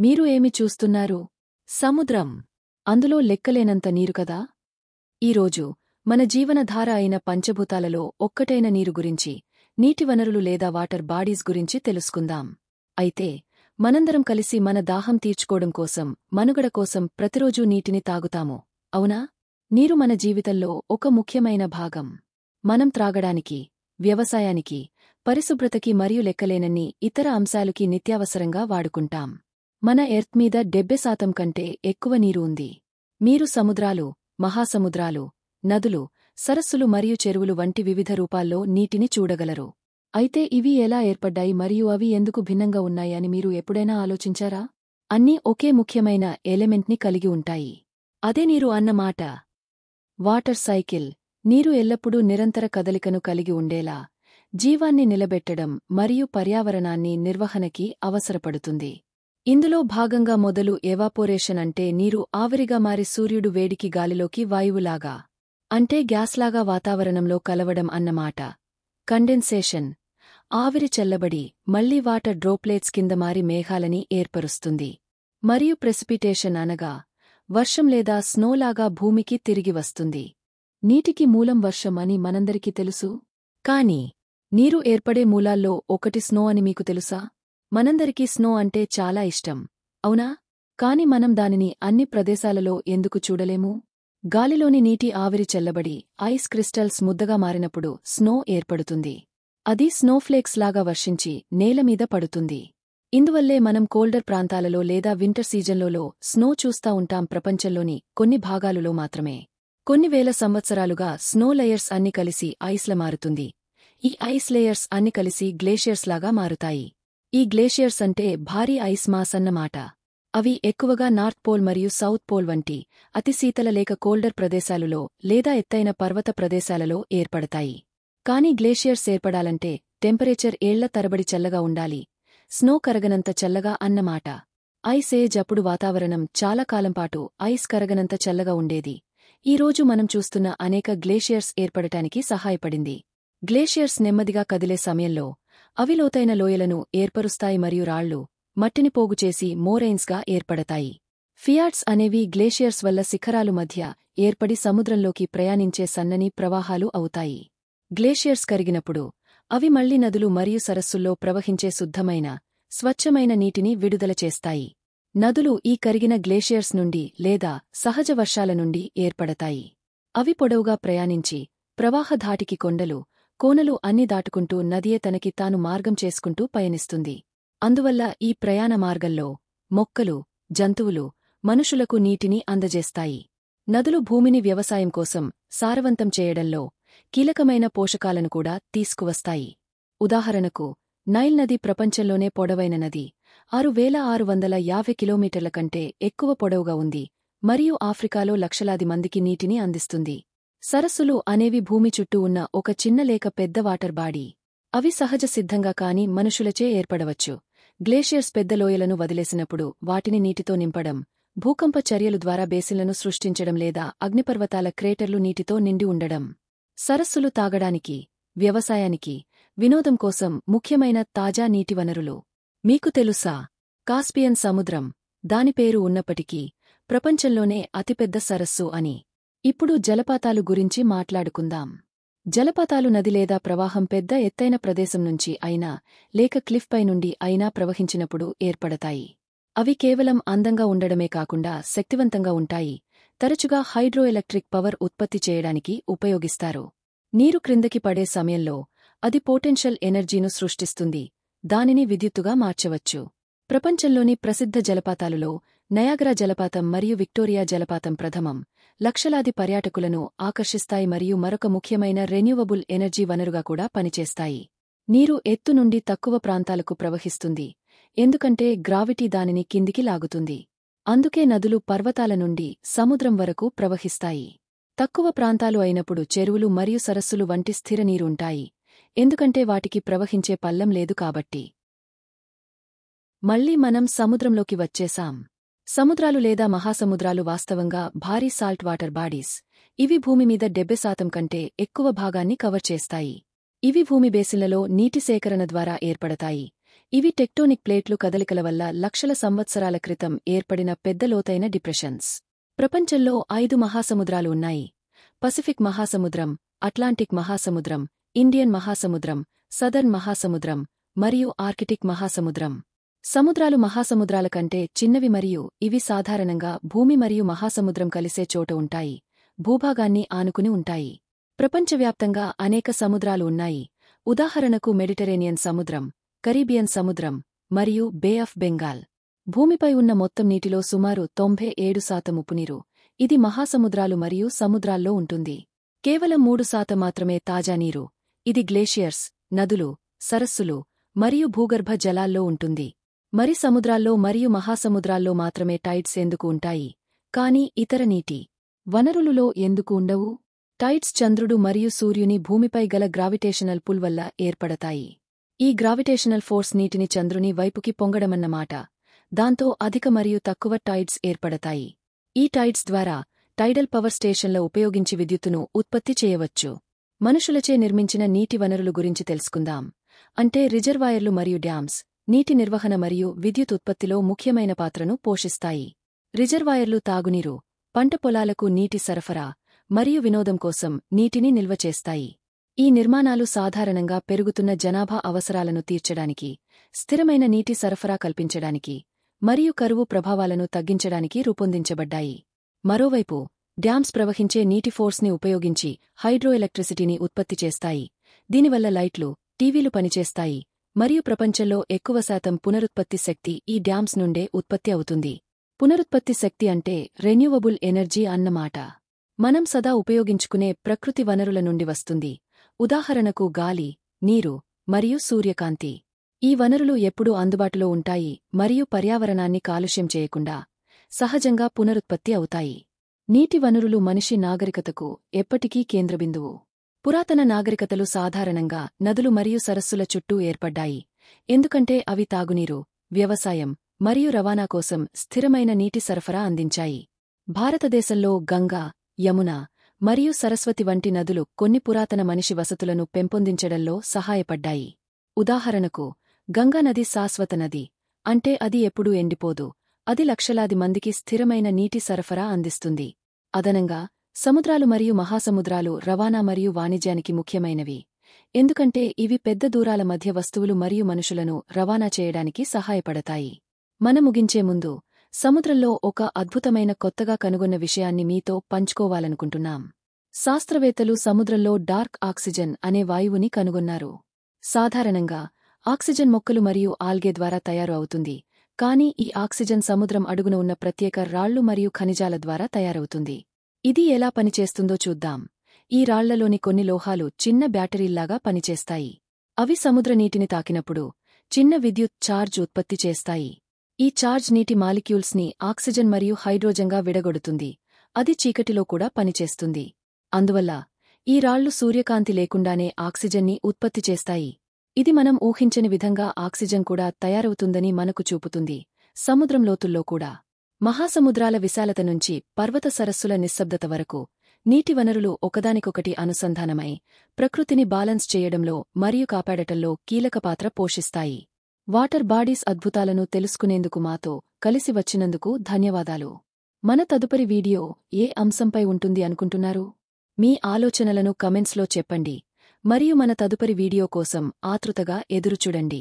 మీరు ఏమి చూస్తున్నారు? సముద్రం. అందులో లెక్కలేనంత నీరు కదా? ఈరోజు మన జీవనధార అయిన పంచభూతాలలో ఒక్కటైన నీరు గురించి, నీటి వనరులు లేదా వాటర్ బాడీస్ గురించి తెలుసుకుందాం. అయితే మనందరం కలిసి మన దాహం తీర్చుకోవడం కోసం, మనుగడ కోసం ప్రతిరోజూ నీటిని తాగుతాము, అవునా? నీరు మన జీవితంలో ఒక ముఖ్యమైన భాగం. మనం త్రాగడానికి, వ్యవసాయానికి, పరిశుభ్రతకి మరియు లెక్కలేనన్ని ఇతర అంశాలకి నిత్యావసరంగా వాడుకుంటాం. మన ఎర్త్ మీద 70% కంటే ఎక్కువ నీరు ఉంది. మీరు సముద్రాలు, మహాసముద్రాలు, నదులు, సరస్సులు మరియు చెరువులు వంటి వివిధ రూపాల్లో నీటిని చూడగలరు. అయితే ఇవి ఎలా ఏర్పడ్డాయి మరియు అవి ఎందుకు భిన్నంగా ఉన్నాయి అని మీరు ఎప్పుడైనా ఆలోచించారా? అన్నీ ఒకే ముఖ్యమైన ఎలిమెంట్ని కలిగి ఉంటాయి. అదే నీరు అన్నమాట. Water cycle. నీరు ఎల్లప్పుడూ నిరంతర కదలికను కలిగి ఉండేలా, జీవాన్ని నిలబెట్టడం మరియు పర్యావరణాన్ని నిర్వహణకి అవసరపడుతుంది. ఇందులో భాగంగా మొదలు ఎవాపోరేషన్ అంటే నీరు ఆవిరిగా మారి సూర్యుడు వేడికి గాలిలోకి వాయువులాగా, అంటే గ్యాస్లాగా వాతావరణంలో కలవడం అన్నమాట. కండెన్సేషన్. ఆవిరి చల్లబడి మళ్లీ వాటర్ డ్రోప్లెట్స్ కింద మారి మేఘాలని ఏర్పరుస్తుంది. మరియు ప్రెసిపిటేషన్ అనగా వర్షం లేదా స్నోలాగా భూమికి తిరిగి వస్తుంది. నీటికి మూలం వర్షం అని మనందరికీ తెలుసు. కాని నీరు ఏర్పడే మూలాల్లో ఒకటి స్నో అని మీకు తెలుసా? మనందరికీ స్నో అంటే చాలా ఇష్టం, అవునా? కాని మనం దానిని అన్ని ప్రదేశాలలో ఎందుకు చూడలేము? గాలిలోని నీటి ఆవిరి చల్లబడి ఐస్ క్రిస్టల్స్ ముద్దగా మారినప్పుడు స్నో ఏర్పడుతుంది. అది స్నోఫ్లేక్స్ లాగా వర్షించి నేలమీద పడుతుంది. ఇందువల్లే మనం కోల్డర్ ప్రాంతాలలో లేదా వింటర్ సీజన్లలో స్నో చూస్తా ఉంటాం. ప్రపంచంలోని కొన్ని భాగాలులో మాత్రమే. కొన్ని వేల సంవత్సరాలుగా స్నో లేయర్స్ అన్ని కలిసి ఐస్ల మారుతుంది. ఈ ఐస్ లేయర్స్ అన్ని కలిసి గ్లేషియర్స్ లాగా మారుతాయి. ఈ గ్లేషియర్స్ అంటే భారీ ఐస్ మాస్ అన్నమాట. అవి ఎక్కువగా నార్త్ పోల్ మరియు సౌత్ పోల్ వంటి అతి శీతల లేక కోల్డర్ ప్రదేశాలలో లేదా ఎత్తైన పర్వత ప్రదేశాలలో ఏర్పడతాయి. కాని గ్లేషియర్స్ ఏర్పడాలంటే టెంపరేచర్ ఏళ్ల తరబడి చల్లగా ఉండాలి. స్నో కరగనంత చల్లగా అన్నమాట. ఐస్ ఏజ్ అప్పుడు వాతావరణం చాలా కాలంపాటు ఐస్ కరగనంత చల్లగా ఉండేది. ఈ రోజు మనం చూస్తున్న అనేక గ్లేషియర్స్ ఏర్పడటానికి సహాయపడింది. గ్లేషియర్స్ నెమ్మదిగా కదిలే సమయంలో అవి లోతైన లోయలను ఏర్పరుస్తాయి మరియు రాళ్లు, మట్టిని పోగుచేసి మోరైన్స్గా ఏర్పడతాయి. ఫియాట్స్ అనేవి గ్లేషియర్స్ వల్ల శిఖరాలు మధ్య ఏర్పడి సముద్రంలోకి ప్రయాణించే సన్నని ప్రవాహాలు అవుతాయి. గ్లేషియర్స్ కరిగినప్పుడు అవి మళ్లీ నదులు మరియు సరస్సుల్లో ప్రవహించే శుద్ధమైన, స్వచ్ఛమైన నీటిని విడుదల చేస్తాయి. నదులు ఈ కరిగిన గ్లేషియర్స్ నుండి లేదా సహజ వర్షాల నుండి ఏర్పడతాయి. అవి పొడవుగా ప్రయాణించి ప్రవాహధాటికి కొండలు, కోనలు అన్ని దాటుకుంటూ నదియే తనకి తాను మార్గం చేసుకుంటూ పయనిస్తుంది. అందువల్ల ఈ ప్రయాణ మార్గంలో మొక్కలు, జంతువులు, మనుషులకు నీటిని అందజేస్తాయి. నదులు భూమిని వ్యవసాయం కోసం సారవంతం చేయడంలో కీలకమైన పోషకాలను కూడా తీసుకువస్తాయి. ఉదాహరణకు, నైల్ నది ప్రపంచంలోనే పొడవైన నది. 6650 కిలోమీటర్ల కంటే ఎక్కువ పొడవుగా ఉంది మరియు ఆఫ్రికాలో లక్షలాది మందికి నీటిని అందిస్తుంది. సరస్సులు అనేవి భూమి చుట్టూ ఉన్న ఒక చిన్న లేక పెద్ద వాటర్ బాడీ. అవి సహజ సిద్ధంగా కాని మనుషులచే ఏర్పడవచ్చు. గ్లేషియర్స్ పెద్ద లోయలను వదిలేసినప్పుడు వాటిని నీటితో నింపడం, భూకంప చర్యలు ద్వారా బేసిన్లను సృష్టించడం లేదా అగ్నిపర్వతాల క్రేటర్లు నీటితో నిండి ఉండడం. సరస్సులు తాగడానికి, వ్యవసాయానికి, వినోదం కోసం ముఖ్యమైన తాజా నీటి వనరులు. మీకు తెలుసా? కాస్పియన్ సముద్రం, దాని పేరు ఉన్నప్పటికీ, ప్రపంచంలోనే అతిపెద్ద సరస్సు అని. ఇప్పుడు జలపాతాలు గురించి మాట్లాడుకుందాం. జలపాతాలు నది లేదా ప్రవాహం పెద్ద ఎత్తైన ప్రదేశం నుంచి అయినా లేక క్లిఫ్ పై నుండి అయినా ప్రవహించినప్పుడు ఏర్పడతాయి. అవి కేవలం అందంగా ఉండడమే కాకుండా శక్తివంతంగా ఉంటాయి. తరచుగా హైడ్రోఎలక్ట్రిక్ పవర్ ఉత్పత్తి చేయడానికి ఉపయోగిస్తారు. నీరు క్రిందకి పడే సమయంలో అది పొటెన్షియల్ ఎనర్జీను సృష్టిస్తుంది. దానిని విద్యుత్తుగా మార్చవచ్చు. ప్రపంచంలోని ప్రసిద్ధ జలపాతాలులో నయాగరా జలపాతం మరియు విక్టోరియా జలపాతం ప్రథమం. లక్షలాది పర్యాటకులను ఆకర్షిస్తాయి మరియు మరొక ముఖ్యమైన రెన్యూవబుల్ ఎనర్జీ వనరుగా కూడా పనిచేస్తాయి. నీరు ఎత్తు నుండి తక్కువ ప్రాంతాలకు ప్రవహిస్తుంది, ఎందుకంటే గ్రావిటీ దానిని కిందికి లాగుతుంది. అందుకే నదులు పర్వతాల నుండి సముద్రం వరకు ప్రవహిస్తాయి. తక్కువ ప్రాంతాలు అయినప్పుడు చెరువులు మరియు సరస్సులు వంటి స్థిర నీరుంటాయి, ఎందుకంటే వాటికి ప్రవహించే పల్లం లేదు కాబట్టి. మళ్లీ మనం సముద్రంలోకి వచ్చేశాం. సముద్రాలు లేదా మహాసముద్రాలు వాస్తవంగా భారీ సాల్ట్ వాటర్ బాడీస్. ఇవి భూమి మీద 70% కంటే ఎక్కువ భాగాన్ని కవర్ చేస్తాయి. ఇవి భూమి బేసిన్లలో నీటి సేకరణ ద్వారా ఏర్పడతాయి. ఇవి టెక్టోనిక్ ప్లేట్లు కదలికల వల్ల లక్షల సంవత్సరాల క్రితం ఏర్పడిన పెద్ద లోతైన డిప్రెషన్స్. ప్రపంచంలో 5 మహాసముద్రాలు ఉన్నాయి. పసిఫిక్ మహాసముద్రం, అట్లాంటిక్ మహాసముద్రం, ఇండియన్ మహాసముద్రం, సదర్న్ మహాసముద్రం మరియు ఆర్కిటిక్ మహాసముద్రం. సముద్రాలు మహాసముద్రాల కంటే చిన్నవి మరియు ఇవి సాధారణంగా భూమి మరియు మహాసముద్రం కలిసే చోట ఉంటాయి, భూభాగాన్ని ఆనుకుని ఉంటాయి. ప్రపంచవ్యాప్తంగా అనేక సముద్రాలు ఉన్నాయి. ఉదాహరణకు మెడిటరేనియన్ సముద్రం, కరీబియన్ సముద్రం మరియు బే ఆఫ్ బెంగాల్. భూమిపై ఉన్న మొత్తం నీటిలో సుమారు 97% ఉప్పునీరు. ఇది మహాసముద్రాలు మరియు సముద్రాల్లో ఉంటుంది. కేవలం 3% మాత్రమే తాజా నీరు. ఇది గ్లేషియర్స్, నదులు, సరస్సులు మరియు భూగర్భ జలాల్లో ఉంటుంది. మరి సముద్రాల్లో మరియు మహాసముద్రాల్లో మాత్రమే టైడ్స్ ఎందుకు ఉంటాయి, కానీ ఇతర నీటి వనరులులో ఎందుకు ఉండవు? టైడ్స్ చంద్రుడు మరియు సూర్యుని భూమిపై గల గ్రావిటేషనల్ పుల్ వల్ల ఏర్పడతాయి. ఈ గ్రావిటేషనల్ ఫోర్స్ నీటిని చంద్రుని వైపుకి పొంగడమన్నమాట. దాంతో అధిక మరియు తక్కువ టైడ్స్ ఏర్పడతాయి. ఈ టైడ్స్ ద్వారా టైడల్ పవర్ స్టేషన్ల ఉపయోగించి విద్యుత్తును ఉత్పత్తి చేయవచ్చు. మనుషులచే నిర్మించిన నీటి వనరులు గురించి తెలుసుకుందాం. అంటే రిజర్వాయర్లు మరియు డ్యామ్స్ నీటి నిర్వహణ మరియు విద్యుత్ ఉత్పత్తిలో ముఖ్యమైన పాత్రను పోషిస్తాయి. రిజర్వాయర్లు తాగునీరు, పంట పొలాలకు నీటి సరఫరా మరియు వినోదం కోసం నీటిని నిల్వ చేస్తాయి. ఈ నిర్మాణాలు సాధారణంగా పెరుగుతున్న జనాభా అవసరాలను తీర్చడానికి, స్థిరమైన నీటి సరఫరా కల్పించడానికి మరియు కరువు ప్రభావాలను తగ్గించడానికి రూపొందించబడ్డాయి. మరోవైపు డ్యామ్స్ ప్రవహించే నీటి ఫోర్స్ని ఉపయోగించి హైడ్రోఎలక్ట్రిసిటీని ఉత్పత్తి చేస్తాయి. దీనివల్ల లైట్లు, టీవీలు పనిచేస్తాయి మరియు ప్రపంచంలో ఎక్కువ శాతం పునరుత్పత్తి శక్తి ఈ డ్యామ్స్ నుండే ఉత్పత్తి అవుతుంది. పునరుత్పత్తి శక్తి అంటే రెన్యూవబుల్ ఎనర్జీ అన్నమాట. మనం సదా ఉపయోగించుకునే ప్రకృతి వనరుల నుండి వస్తుంది. ఉదాహరణకు గాలి, నీరు మరియు సూర్యకాంతి. ఈ వనరులు ఎప్పుడూ అందుబాటులో ఉంటాయి మరియు పర్యావరణాన్ని కాలుష్యం చేయకుండా సహజంగా పునరుత్పత్తి అవుతాయి. నీటి వనరులు మనిషి నాగరికతకు ఎప్పటికీ కేంద్రబిందువు. పురాతన నాగరికతలు సాధారణంగా నదులు మరియు సరస్సుల చుట్టూ ఏర్పడ్డాయి, ఎందుకంటే అవి తాగునీరు, వ్యవసాయం మరియు రవాణా కోసం స్థిరమైన నీటి సరఫరా అందించాయి. భారతదేశంలో గంగా, యమున మరియు సరస్వతి వంటి నదులు కొన్ని పురాతన మనిషి వసతులను పెంపొందించడంలో సహాయపడ్డాయి. ఉదాహరణకు గంగా నది శాశ్వత నది, అంటే అది ఎప్పుడూ ఎండిపోదు. అది లక్షలాది మందికి స్థిరమైన నీటి సరఫరా అందిస్తుంది. అదనంగా సముద్రాలు మరియు మహాసముద్రాలు రవాణా మరియు వాణిజ్యానికి ముఖ్యమైనవి, ఎందుకంటే ఇవి పెద్ద దూరాల మధ్య వస్తువులు మరియు మనుషులను రవాణా చేయడానికి సహాయపడతాయి. మనం ముగించే ముందు సముద్రంలో ఒక అద్భుతమైన కొత్తగా కనుగొన్న విషయాన్ని మీతో పంచుకోవాలనుకుంటున్నాం. శాస్త్రవేత్తలు సముద్రంలో డార్క్ ఆక్సిజన్ అనే వాయువుని కనుగొన్నారు. సాధారణంగా ఆక్సిజన్ మొక్కలు మరియు ఆల్గే ద్వారా తయారు అవుతుంది, కానీ ఈ ఆక్సిజన్ సముద్రం అడుగున ఉన్న ప్రత్యేక రాళ్లు మరియు ఖనిజాల ద్వారా తయారవుతుంది. ఇది ఎలా పనిచేస్తుందో చూద్దాం. ఈ రాళ్లలోని కొన్ని లోహాలు చిన్న బ్యాటరీల్లాగా పనిచేస్తాయి. అవి సముద్ర నీటిని తాకినప్పుడు చిన్న విద్యుత్ ఛార్జ్ ఉత్పత్తి చేస్తాయి. ఈ ఛార్జ్ నీటి మాలిక్యూల్స్ని ఆక్సిజన్ మరియు హైడ్రోజన్గా విడగొడుతుంది. అది చీకటిలో కూడా పనిచేస్తుంది. అందువల్ల ఈ రాళ్లు సూర్యకాంతి లేకుండానే ఆక్సిజన్ని ఉత్పత్తి చేస్తాయి. ఇది మనం ఊహించని విధంగా ఆక్సిజన్ కూడా తయారవుతుందని మనకు చూపుతుంది. సముద్రం లోతుల్లో కూడా. మహాసముద్రాల విశాలత నుంచి పర్వత సరస్సుల నిశ్శబ్దత వరకు నీటి వనరులు ఒకదానికొకటి అనుసంధానమై ప్రకృతిని బాలన్స్ చేయడంలో మరియు కాపాడటంలో కీలక పాత్ర పోషిస్తాయి. వాటర్ బాడీస్ అద్భుతాలను తెలుసుకునేందుకు మాతో కలిసి వచ్చినందుకు ధన్యవాదాలు. మన తదుపరి వీడియో ఏ అంశంపై ఉంటుంది అనుకుంటున్నారు? మీ ఆలోచనలను కమెంట్స్లో చెప్పండి మరియు మన తదుపరి వీడియో కోసం ఆతృతగా ఎదురుచూడండి.